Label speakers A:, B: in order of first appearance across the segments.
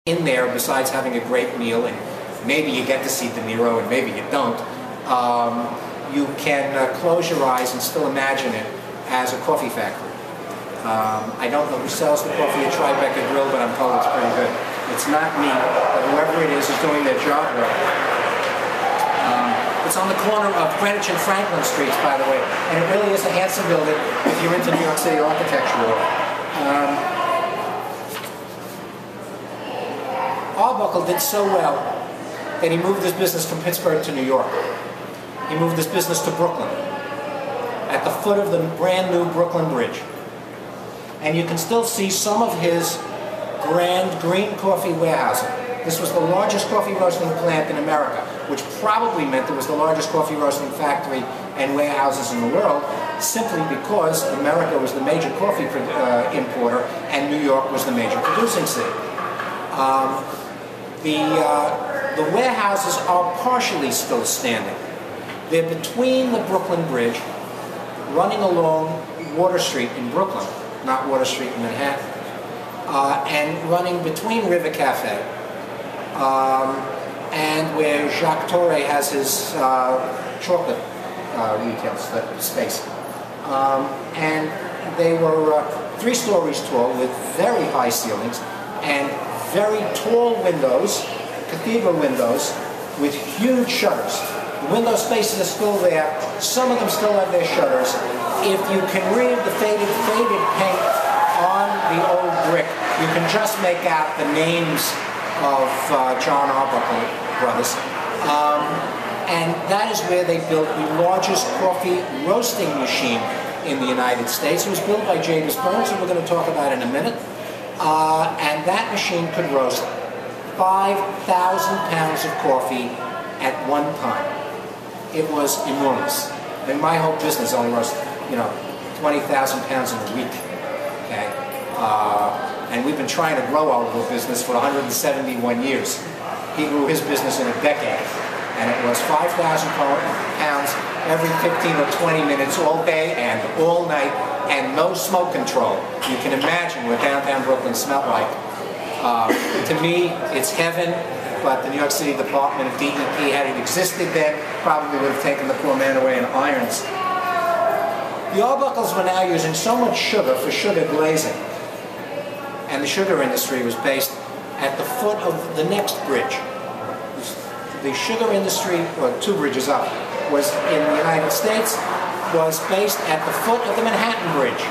A: in there besides having a great meal, and maybe you get to see De Niro and maybe you don't. You can close your eyes and still imagine it as a coffee factory. I don't know who sells the coffee at Tribeca Grill, but I'm told it's pretty good. It's not me, but whoever it is doing their job well. It's on the corner of Greenwich and Franklin Streets, by the way, and it really is a handsome building if you're into New York City architecture. Arbuckle did so well that he moved his business from Pittsburgh to New York. He moved his business to Brooklyn, at the foot of the brand new Brooklyn Bridge. And you can still see some of his grand green coffee warehousing. This was the largest coffee roasting plant in America, which probably meant it was the largest coffee roasting factory and warehouses in the world, simply because America was the major coffee importer and New York was the major producing city. The warehouses are partially still standing. They're between the Brooklyn Bridge, running along Water Street in Brooklyn, not Water Street in Manhattan, and running between River Cafe and where Jacques Torre has his chocolate retail space. And they were 3 stories tall with very high ceilings and very tall windows, cathedral windows, with huge shutters. The window spaces are still there. Some of them still have their shutters. If you can read the faded paint on the old brick, you can just make out the names of John Arbuckle brothers. And that is where they built the largest coffee roasting machine in the United States. It was built by Jabez Burns, who we're going to talk about in a minute. And that machine could roast 5,000 pounds of coffee at one time. It was enormous. I mean, my whole business only roasts, 20,000 pounds in a week. Okay, and we've been trying to grow our little business for 171 years. He grew his business in a decade, and it was 5,000 pounds every 15 or 20 minutes, all day and all night, and no smoke control. You can imagine what downtown Brooklyn smelled like. To me, it's heaven, but the New York City Department of DEP, had it existed then, probably would have taken the poor man away in irons. The Arbuckles were now using so much sugar for sugar glazing, and the sugar industry was based at the foot of the next bridge. The sugar industry, or 2 bridges up, was in the United States, was based at the foot of the Manhattan Bridge.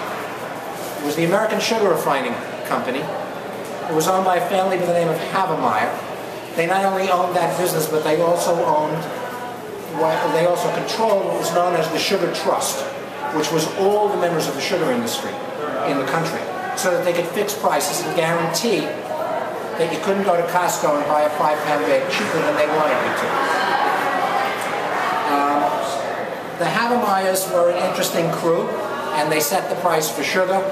A: It was the American Sugar Refining Company. It was owned by a family by the name of Havemeyer. They not only owned that business, but they also controlled what was known as the Sugar Trust, which was all the members of the sugar industry in the country, so that they could fix prices and guarantee that you couldn't go to Costco and buy a 5-pound bag cheaper than they wanted you to. The Havemeyers were an interesting crew, and they set the price for sugar,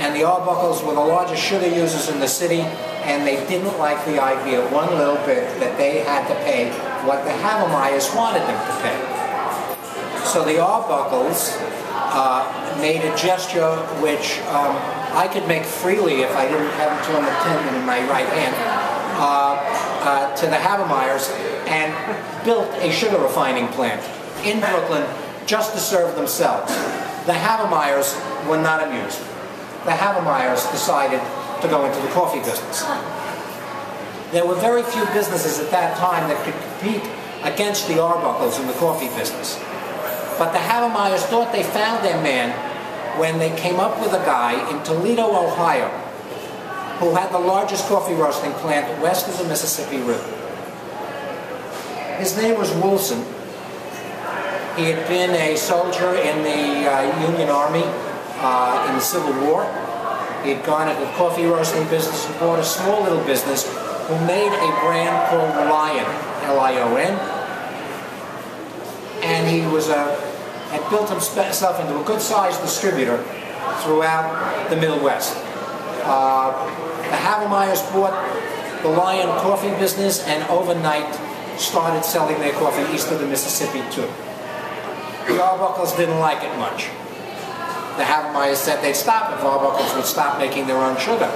A: and the Arbuckles were the largest sugar users in the city, and they didn't like the idea one little bit that they had to pay what the Havemeyers wanted them to pay. So the Arbuckles made a gesture which I could make freely if I didn't have a torn tendon in my right hand, to the Havemeyers, and built a sugar refining plant in Brooklyn just to serve themselves. The Havemeyers were not amused. The Havemeyers decided to go into the coffee business. There were very few businesses at that time that could compete against the Arbuckles in the coffee business. But the Havemeyers thought they found their man when they came up with a guy in Toledo, Ohio, who had the largest coffee roasting plant west of the Mississippi River. His name was Wilson. He had been a soldier in the Union Army in the Civil War. He had gone into the coffee roasting business and bought a small little business who made a brand called Lion, L-I-O-N. And he had built himself into a good-sized distributor throughout the Middle West. The Havemeyers bought the Lion coffee business and overnight started selling their coffee east of the Mississippi too. The Arbuckles didn't like it much. The Havemeyers said they'd stop if Arbuckles would stop making their own sugar.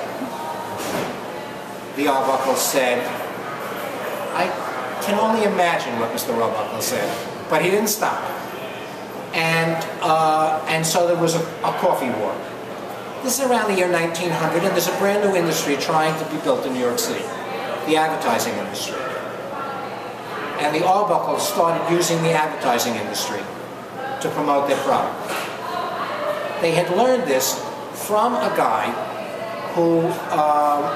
A: the Arbuckle said, I can only imagine what Mr. Arbuckle said, but he didn't stop. And so there was a coffee war. This is around the year 1900, and there's a brand new industry trying to be built in New York City, the advertising industry. And the Arbuckles started using the advertising industry to promote their product. They had learned this from a guy who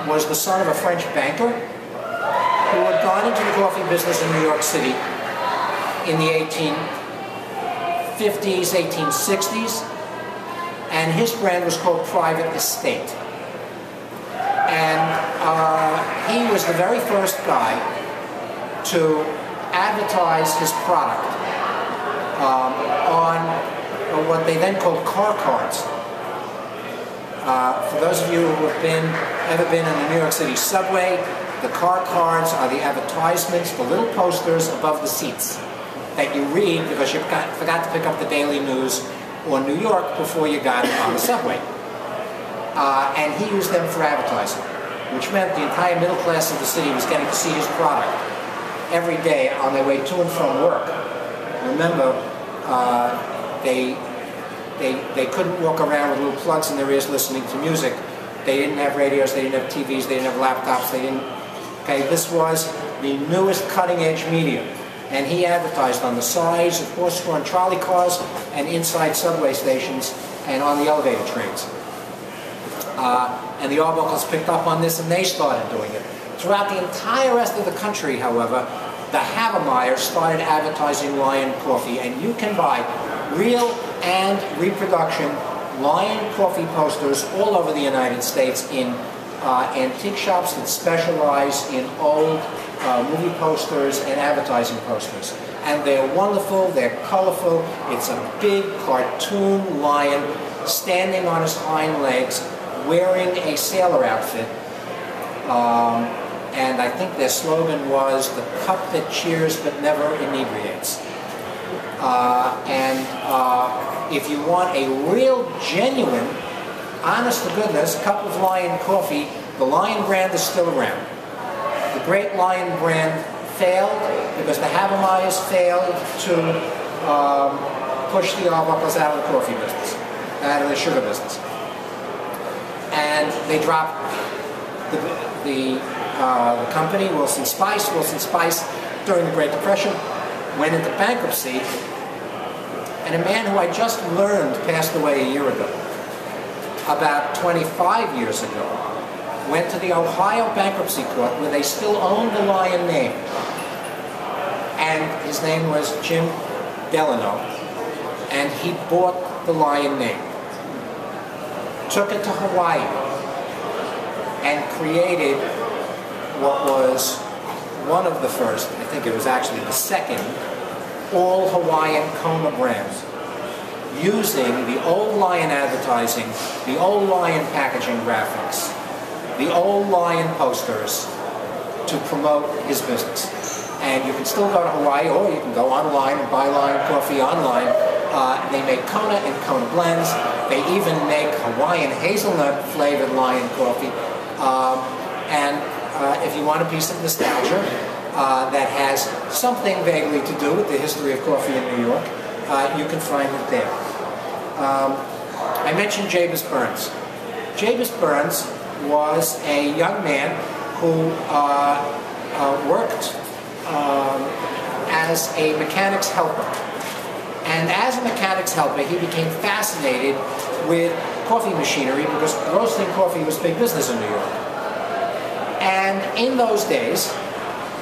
A: was the son of a French banker who had gone into the coffee business in New York City in the 1850s, 1860s, and his brand was called Private Estate. And he was the very first guy to advertise his product on what they then called car cards. For those of you who have ever been in the New York City subway, the car cards are the advertisements, the little posters above the seats that you read because you forgot to pick up the Daily News or New York before you got on the subway. And he used them for advertising, which meant the entire middle class of the city was getting to see his product every day on their way to and from work. Remember, they couldn't walk around with little plugs in their ears listening to music. They didn't have radios, they didn't have TVs, they didn't have laptops, they didn't... Okay, this was the newest cutting-edge media. And he advertised on the sides of horse-drawn trolley cars and inside subway stations and on the elevator trains. And the Arbuckles picked up on this and they started doing it. Throughout the entire rest of the country, however, the Havemeyers started advertising Lion Coffee, and you can buy real and reproduction Lion Coffee posters all over the United States in antique shops that specialize in old movie posters and advertising posters. And they're wonderful, they're colorful. It's a big cartoon lion standing on his hind legs wearing a sailor outfit. And I think their slogan was, "The cup that cheers but never inebriates." If you want a real, genuine, honest-to-goodness cup of Lion coffee, the Lion brand is still around. The great Lion brand failed because the Havemeyers failed to push the Arbuckles out of the coffee business, out of the sugar business. And they dropped the company, Wilson Spice. Wilson Spice, during the Great Depression, went into bankruptcy. And a man who I just learned passed away a year ago, about 25 years ago, went to the Ohio Bankruptcy Court where they still owned the Lion name. And his name was Jim Delano. And he bought the Lion name, took it to Hawaii, and created what was one of the first, I think it was actually the second, all Hawaiian Kona brands, using the old Lion advertising, the old Lion packaging graphics, the old Lion posters to promote his business. And you can still go to Hawaii, or you can go online and buy Lion coffee online. They make Kona and Kona blends. They even make Hawaiian hazelnut flavored Lion coffee. If you want a piece of nostalgia that has something vaguely to do with the history of coffee in New York, you can find it there. I mentioned Jabez Burns. Jabez Burns was a young man who worked as a mechanic's helper. And as a mechanic's helper, he became fascinated with coffee machinery because roasting coffee was big business in New York. And in those days,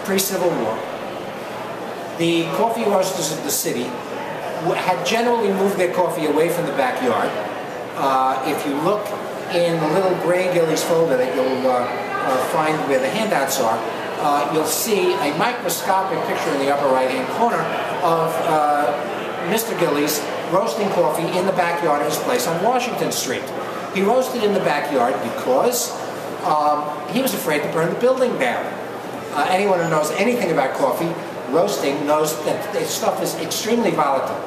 A: pre-Civil War, the coffee roasters of the city had generally moved their coffee away from the backyard. If you look in the little gray Gillies folder that you'll find where the handouts are, you'll see a microscopic picture in the upper right-hand corner of Mr. Gillies roasting coffee in the backyard of his place on Washington Street. He roasted in the backyard because he was afraid to burn the building down. Anyone who knows anything about coffee roasting knows that this stuff is extremely volatile,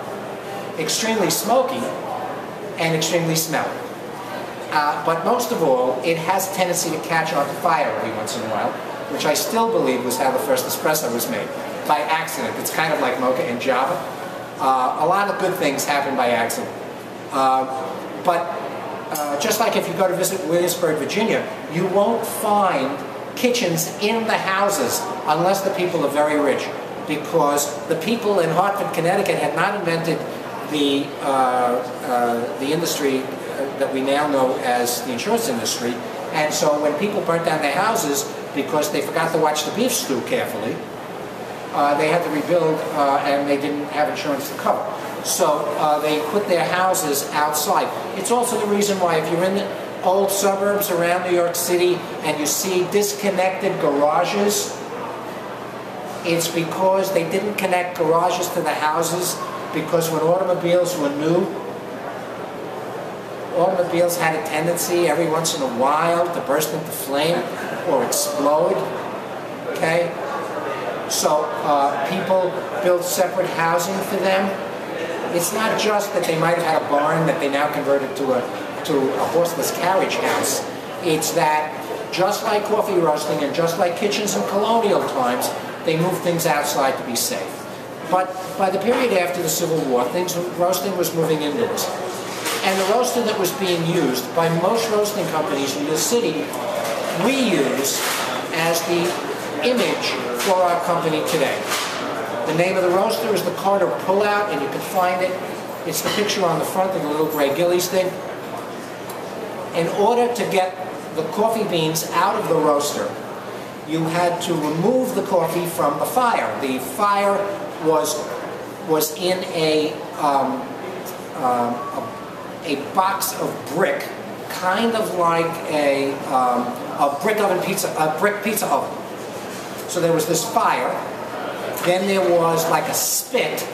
A: extremely smoky, and extremely smelly. But most of all, it has a tendency to catch on fire every once in a while, which I still believe was how the first espresso was made, by accident. It's kind of like mocha and Java. A lot of good things happen by accident. Just like if you go to visit Williamsburg, Virginia, you won't find kitchens in the houses unless the people are very rich, because the people in Hartford, Connecticut had not invented the industry that we now know as the insurance industry, and so when people burnt down their houses because they forgot to watch the beef stew carefully, they had to rebuild and they didn't have insurance to cover. So they put their houses outside. It's also the reason why if you're in the old suburbs around New York City and you see disconnected garages, it's because they didn't connect garages to the houses, because when automobiles were new, automobiles had a tendency every once in a while to burst into flame or explode, okay? So people built separate housing for them. It's not just that they might have had a barn that they now converted to a horseless carriage house. It's that just like coffee roasting and just like kitchens in colonial times, they moved things outside to be safe. But by the period after the Civil War, roasting was moving indoors. And the roaster that was being used by most roasting companies in the city, we use as the image for our company today. The name of the roaster is the Carter Pullout, and you can find it. It's the picture on the front of the little gray Gillies thing. In order to get the coffee beans out of the roaster, you had to remove the coffee from the fire. The fire was in a box of brick, kind of like a brick pizza oven. So there was this fire. Then there was like a spit